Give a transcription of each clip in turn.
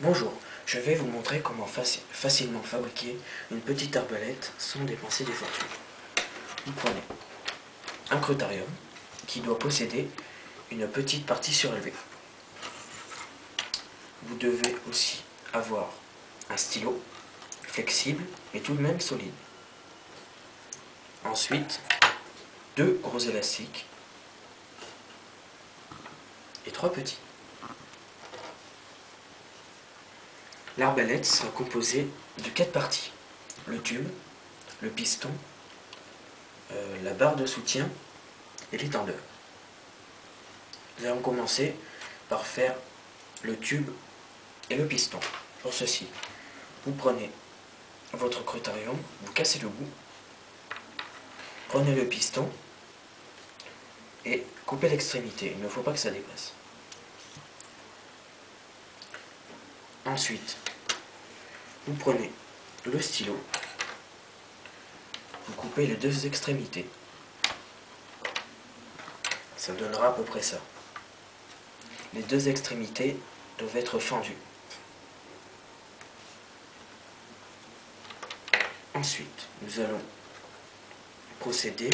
Bonjour, je vais vous montrer comment facilement fabriquer une petite arbalète sans dépenser des fortunes. Vous prenez un crotarium qui doit posséder une petite partie surélevée. Vous devez aussi avoir un stylo flexible et tout de même solide. Ensuite, deux gros élastiques et trois petits. L'arbalète sera composée de 4 parties: le tube, le piston, la barre de soutien et l'étendeur. Nous allons commencer par faire le tube et le piston. Pour ceci, vous prenez votre crotarium, vous cassez le bout, prenez le piston et coupez l'extrémité. Il ne faut pas que ça dépasse. Ensuite, vous prenez le stylo, vous coupez les deux extrémités. Ça donnera à peu près ça. Les deux extrémités doivent être fendues. Ensuite, nous allons procéder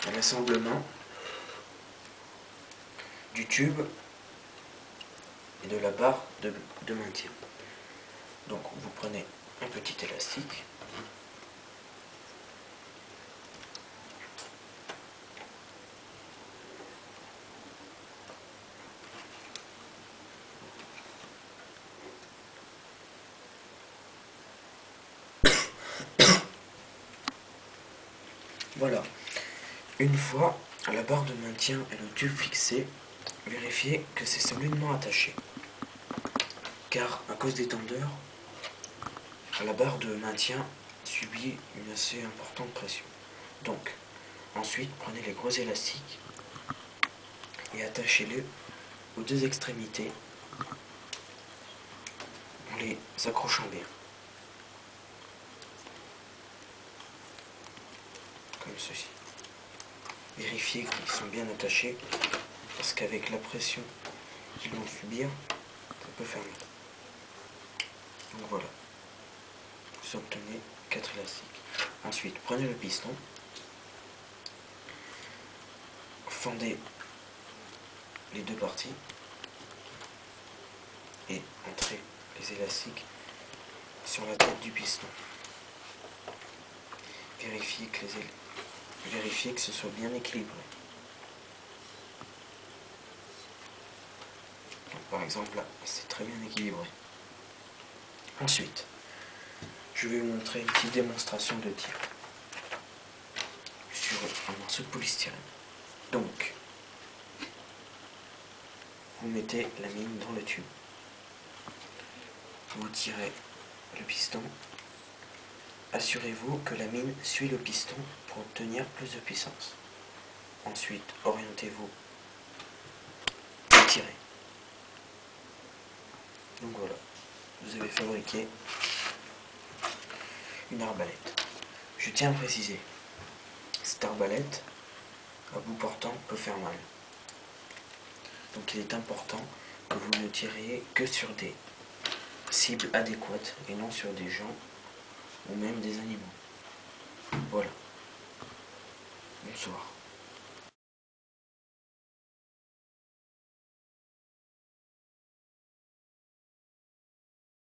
à l'assemblement du tube et de la barre de maintien. Donc vous prenez un petit élastique, voilà. Une fois la barre de maintien et le tube fixés, vérifiez que c'est solidement attaché, car à cause des tendeurs, la barre de maintien subit une assez importante pression. Donc, ensuite, prenez les gros élastiques et attachez-les aux deux extrémités en les accrochant bien, comme ceci. Vérifiez qu'ils sont bien attachés, parce qu'avec la pression qu'ils vont subir, ça peut faire mal. Donc voilà, vous obtenez 4 élastiques. Ensuite, prenez le piston, fendez les deux parties et entrez les élastiques sur la tête du piston. Vérifiez que ce soit bien équilibré. Donc, par exemple là, c'est très bien équilibré. Ensuite, je vais vous montrer une petite démonstration de tir sur un morceau de polystyrène. Donc, vous mettez la mine dans le tube. Vous tirez le piston. Assurez-vous que la mine suit le piston pour obtenir plus de puissance. Ensuite, orientez-vous et tirez. Donc voilà, vous avez fabriqué une arbalète. Je tiens à préciser, cette arbalète, à bout portant, peut faire mal. Donc il est important que vous ne tiriez que sur des cibles adéquates et non sur des gens ou même des animaux. Voilà. Bonsoir.